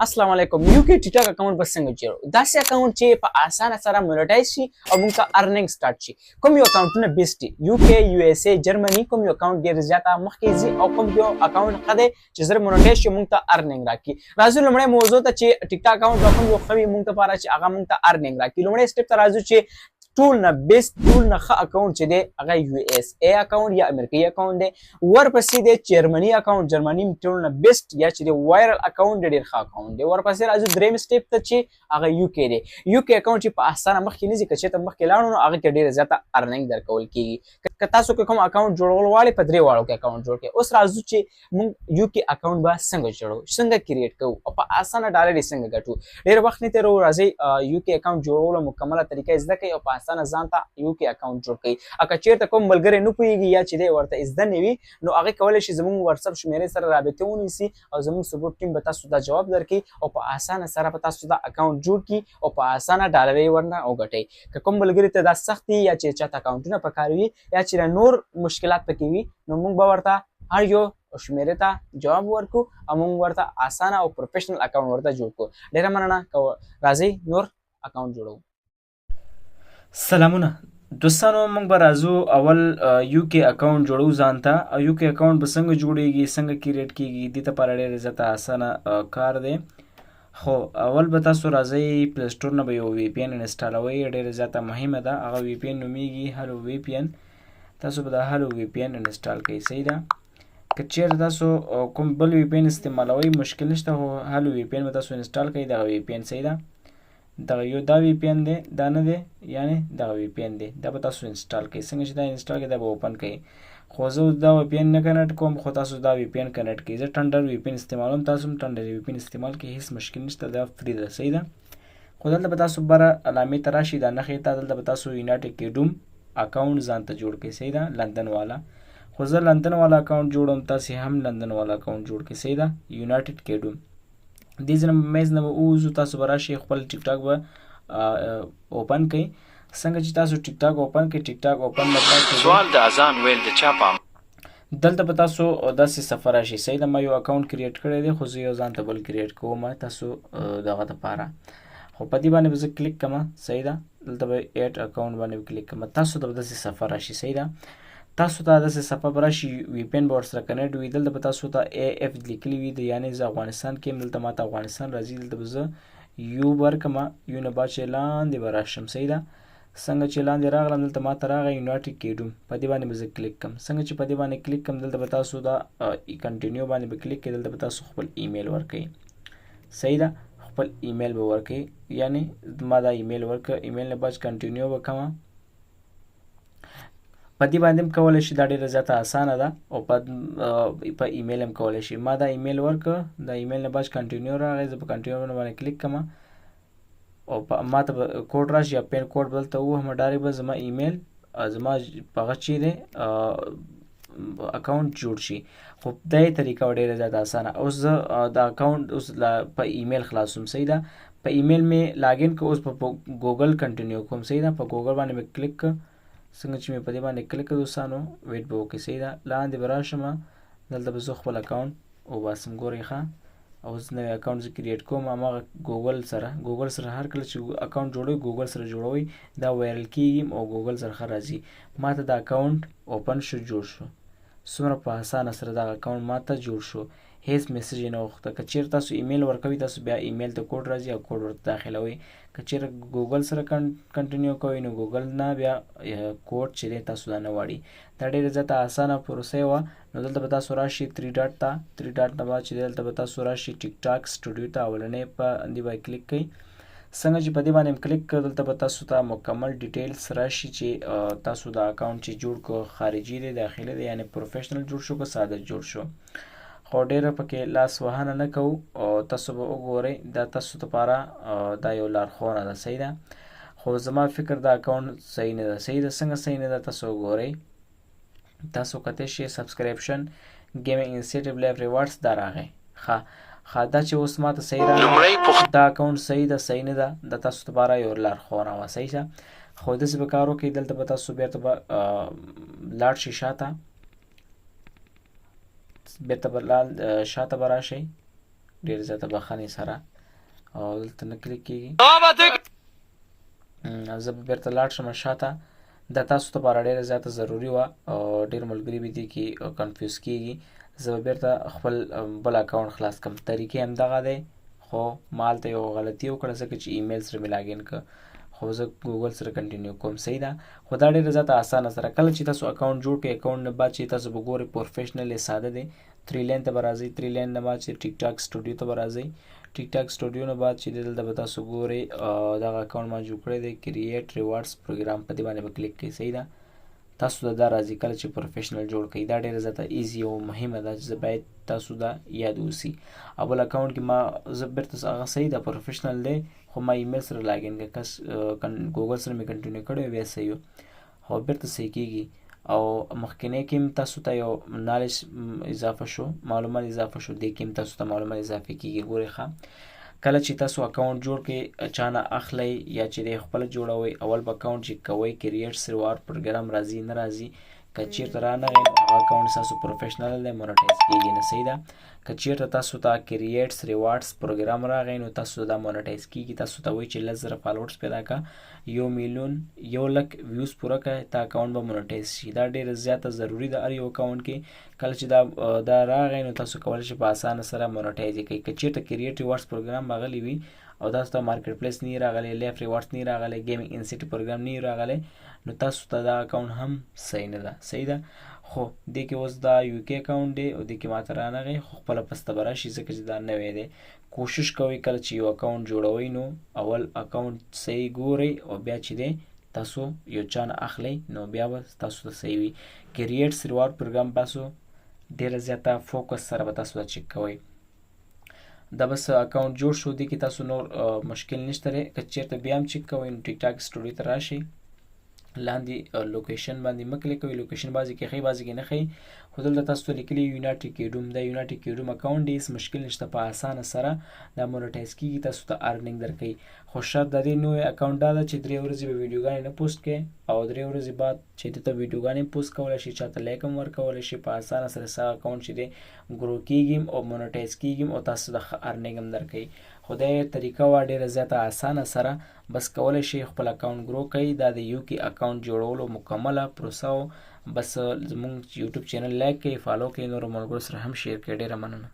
السلام علیکم یو کې ټیک ټاک اکاونټ بس څنګه جوړو دا سه اکاونټ چې په اسانه سره مونټایز شي او موږ ته ارننګ سٹارټ شي کوم یو اکاونټونه بیسټ یو کې یو اس ای جرمني کوم یو اکاونټ ډیر زیاته مخکې زی او کوم یو اکاونټ خده چې زر مونټایز شي موږ ته ارننګ راکړي راځو لمړی موضوع ته چې ټیک ټاک اکاونټ کوم یو خوي موږ ته پاره چې هغه موږ ته ارننګ راکړي لمړی سټپ ته راځو چې ټول نه بیسټ ټول نه ښه اکاونټ چې دی هغه یو اس ای اکاونټ یا امریکایي اکاونټ دی ورپسې دی جرمني اکاونټ جرمني ټول نه بیسټ یا چې دی وایرل اکاونټ ډیر ښه اکاونټ دی ورپسې راځو دریم سټیپ ته چې هغه یو کې دی یو کې اکاونټ چې په اسانه مخکې نه ځي که چېرته مخکې لاړو نو هغه کې ډېره زیاته ارننګ درکول کېږي که تاسو کې کوم اکاونټ جوړول غواړئ په درې واړو کې اکاونټ جوړ کړئ اوس راځو چې موږ یو کې اکاونټ به څنګه جوړو څنګه کریټ کوو او په اسانه ډالر یې څنګه ګټو ډېر وخت نه تېروو راځئ یو کې اکاونټ جوړولو مکمله طریقه زده کړئ او په اسانه ځان ته یو کې اکاونټ جوړ کړئ که چېرته کوم ملګری نه پوهېږي یا چې دی ورته زده نه وي نو هغې کولی شي زموږ واتساپ شمېرې سره رابطې ونیسي او زموږ سپورټ ټیم به تاسو ته جواب درکړي او په اسانه سره به تاسو دا اکاونټ جوړ کړي او په اسانه ډالر یې ورنه وګټئ که کوم ملګري ته دا سخت وي یا چې چاته اکاونټونه پکار وي یا چې نور مشکلات پکې وي نو موږ به ورته هر یو شمېرې ته جواب ورکړو او موږ ورته اسانه او پروفیشنل اکاونټ ورته جوړ کړو ډېره مننه راځئ نور اکاونټ جوړو سلامونه دوستانو موږ به راځو اول یو کې اکاونټ جوړو ځان ته او یو کې اکاونټ به څنګه جوړیږي څنګه کریټ کیږي دې ته لپاره ډېر زیاته اسانه کار دی خو اول به تاسو راځئ پلی سټور نه به یو وی پی ان انسټالوئ ډېره زیاته مهمه ده هغه وی پی ان نومیږي هلو وی پی ان تاسو به دا هلو وی پی ان انسټال کوئ صحیح ده که چېرته تاسو کوم بل وی پی ان استعمالوئ مشکل نشته خو هلو وی پی ان به تاسو انسټال کوئ دغه وی پی ان صحیح ده دغه یو دا وی پی ان دی دا نه دی یعنې دغه وی پی ان دی دا به تاسو انسټال کوئ څنګه چې دا انسټال کوئ دا به اوپن کوئ خو زه دا وی پی ان نه کنیکټ کوم خو تاسو دا وی پی ان کنیکټ کوئ زه ټنډر وی پی ان استعمالوم تاسو هم ټنډر وی پی ان استعمال کوئ هېڅ مشکل نشته دا فری ده صحیح ده خو دلته به تاسو بره علامې ته راشي دا نښې ته دلته به تاسو یونایټډ کینګډم اکاونټ ځان ته جوړ کړئ صحیح ده لندن والا خو زه لندن والا اکاونټ جوړوم تاسې هم لندن والا اکاونټ جوړ کړئ صحیح ده یونایټډ کینګډم دې ځای نه میز نه به ووځو تاسو به راشئ خپل ټیک ټاک به اوپن کړئ څنګه چې تاسو ټیک ټاک اوپن کړئ ټیک ټاک اوپن مطلب سوال د اذان ویل د چا پام دلته به تاسو داسې صفحه راشي صحیح ده ما یو اکاونټ کریټ کړی دی خو زه یو ځان ته بل کریټ کوم تاسو دغه دپاره خو په دې باندې به زه کلیک کوم صحیح ده دلته به ایډ اکاونټ باندې کلیک کوم تاسو ته به داسې صفحه راشي صحیح ده تاسو ته داسې صفحه به راشي وی پی ان به ورسره کنیکټ وي دلته به تاسو ته ای اف لیکلي وي د یعنې زه افغانستان کې یم دلته ما ته افغانستان راځي دلته به زه یو ورکړم یو نه بعد چې لاندې به راشم صحیح ده څنګه چې لاندې راغلم دلته ما ته راغی یونایټډ کینګډم په دې باندې به زه کلیک کړم څنګه چې په دې باندې کلیک کړم دلته به تاسو دا کنټینیو باندې به کلیک کړئ دلته به تاسو خپل ایمیل ورکړئ صحیح ده خپل ایمیل به ورکړئ یعنې ما دا ایمیل ورکړه ایمیل نه بعد کنټینیو به کوم په دې باندې هم کولی شي دا ډېره زیاته اسانه ده او په ایمیل هم کولی شي ما دا ایمیل ورکړه دا ایمیل نه بعد کنټینیو راغی زه په کنټینیو باندې کلیک کوم او ما ته به کوډ راشي یا پین کوډ به دلته ووهم ډایرکټ به زما ایمیل زما په هغه چې دی اکاونټ جوړ شي خو دې طریقه ډېره زیاته اسانه اوس زه دا اکاونټ اوس په ایمیل خلاصوم صحیح ده په ایمیل مې لاګین که اوس په ګوګل کنټینیو کوم صحیح ده په ګوګل باندې مې کلیک کړه څنګه چې مې په دې باندې کلیک کړه دوستانو ویټ به وکړئ صحیح ده لاندې به راشم دلته به زه خپل اکاونټ وباسم ګورئ ښه اوس نوی اکاونټ زه کریټ کوم هماغه ګوګل سره هر کله چې اکاونټ جوړوئ ګوګل سره جوړوئ دا وایرل کېږي او ګوګل سره ښه راځي ما ته دا اکاونټ اوپن شو جوړ شو څومره په اسانه سره دغه اکاونټ ما ته جوړ شو هیڅ میسج یې نه وغوښته که چېرته تاسو ایمیل ورکوئ تاسو بیا ایمیل ته کوډ راځي او کوډ ورته داخلوئ که چېرته ګوګل سره کنټینیو کوئ نو ګوګل نه بیا کوډ چې دی تاسو دا نه غواړي دا ډېره زیاته اسانه پروسه وه نو دلته به تاسو راشئ تھری ډاټ ته تھری ډاټ نه بعد چې دلته به تاسو راشئ ټیک ټاک سټوډیو ته اولنۍ په دې باندې کلیک کړئ څنګه چې په دې باندې کلیک کړ دلته به تاسو ته مکمل ډیټیلز راشي چې تاسو دا اکاونټ چې جوړ کړو خارجي دی داخلي دی یعنې پروفیشنل جوړ شو که ساده جوړ شو خو ډېره پکې لاس وهنه نه کوو او تاسو به وګورئ دا تاسو دپاره دا یو لارښوونه ده صحیح ده خو زما فکر دا اکاونټ صحیح نه ده صحیح ده څنګه صحیح نه ده تاسو وګورئ تاسو کتی شي سبسکرپشن گیمینګ انسټیټیو لایف ریوارډز دا راغی ښه دا چې اوس ما ته صحیح راغی دا اکاونټ صحیح ده صحیح نه ده د تاسو دپاره یو لارښوونه وه صحیح شه خو داسې به کار وکړئ دلته به تاسو بیرته به لاړ شئ شاته بیرته به شاته به راشئ ډېر زیاته بخښنې سره او دلته نه کلیک کېږي. زه به بېرته لاړ شم شاته. دا تاسو لپاره ډېره زیاته ضروري وه او ډېر ملګري به دې کې کنفیوز کېږي. زه به بېرته خپل بل اکاونټ خلاص کړم. طریقې همدغه دی خو ما هلته یو غلطي وکړه ځکه چې ایمیل سره مې لاګین کړه، خو زه ګوګل سره کنټینیو کوم. صحیح ده. خو دا ډېره زیاته اسانه سره کله چې تاسو اکاونټ جوړ کړئ، اکاونټ نه بعد چې تاسو به ګورئ پروفیشنل یې ساده دی. 3 لاین ته به راځئ. 3 لاین نه بعد چې ټیک ټاک سټوډیو ته به راځئ. ټیک ټاک سټوډیو نه بعد چې دلته به تاسو ګورئ دغه اکاونټ ما جوړ کړی دی کریټ ریوارډز پروګرام، په دې باندې به کلیک کړئ. صحیح ده. تاسو دا راځي کله چې پروفیشنل جوړ کړئ. دا ډېره زیاته ایزي او مهمه ده چې باید تاسو دا یاد اوسي. او بل اکاونټ کې ما زه بېرته هغه صحیح ده پروفیشنل دی خو ما ایمیل سره لاګین کړی، کس ګوګل سره مې کنټینیو کړی بیا صحیح و خو بېرته صحیح کېږي. او مخکینی کې هم تاسو ته یو نالج اضافه شو، معلومات اضافه شو، دې کې هم تاسو ته معلومات اضافه کېږي. ګورئ ښه کله چې تاسو اکاونټ جوړ کړئ چا نه اخلئ یا چې دی خپله جوړوئ، اول به اکاونټ چې کوئ کریټ ریوارډ پروګرام راځي نه راځي. که چېرته رانغی نو هغه اکاونټ ستاسو پروفیشنل دی، مونیټایز کېږي نه. صحیح ده. که چېرته تاسو ته کریټ ریوارډز پروګرام راغی نو تاسو دا مونیټایز کېږي. تاسو ته وایي چې 10,000 فالوورز پیدا کړه، 1,00,000 ویوز پوره کړه، تا اکاونټ به مونیټایز شي. دا ډېره زیاته ضروري ده هر یو اکاونټ کې. کله چې دا راغی نو تاسو کولی شئ په اسانه سره مونیټایز یې کړئ. که چېرته کریټ ریوارډز پروګرام راغلی وي او تاسو ته مارکیټ پلیس نه راغلی، لیف ریوارډز نه راغلی، گیمینګ انسټي پروګرام نه راغلی، نو تاسو ته دا اکاونټ هم صحیح نه ده. صحیح ده. خو دې کې اوس دا یو کې اکاونټ دی او دې کې ماته رانغی خو خپله پسته به راشي ځکه چې دا نوی دی. کوشش کوئ کله چې یو اکاونټ جوړوئ نو اول اکاونټ صحیح ګورئ او بیا چې دی تاسو یو چا نه اخلئ نو بیا به تاسو ته صحیح وي. کریټ ریوارډ پروګرام تاسو ډېره زیاته فوکس سره به تاسو دا چک کوئ. دا بس اکاونټ جوړ شو. دې کې تاسو نور مشکل نشته دی. که چېرته بیا هم چک کوئ نو ټیک ټاک سټوډیو ته راشئ، لاندې لوکیشن باندې مه کلیک کوئ. لوکیشن بعضې کې ښیي بعضې کې نه ښیي، خو دلته تاسو ته لیکلي یونایټډ کینګډم. دا یونایټډ کینګډم اکاونټ دی، هېڅ مشکل نشته، په اسانه سره دا مونیټایز کېږي، تاسو ته ارننګ درکوي. خو شرط د دې نوی اکاونټ دا ده چې 3 ورځې به ویډیوګانې نه پوسټ کړئ او 3 ورځې بعد چې دلته ویډیوګانې پوسټ کولی شئ، چاته لایک هم ورکولی شئ. په اسانه سره ستا اکاونټ چې دی ګرو کېږي او مونیټایز کېږي او تاسو ته ښه ارننګ هم درکوي. خو دا طریقه وه ډېره زیاته اسانه سره بس کولی شئ خپل اکاونټ ګرو کړئ. دا د یو کې اکاونټ جوړولو مکمله پروسه و. بس زموږ یوټیوب چینل لایک کړئ، فالو کړئ، نورو ملګرو سره هم شیر کړئ. ډېره مننه.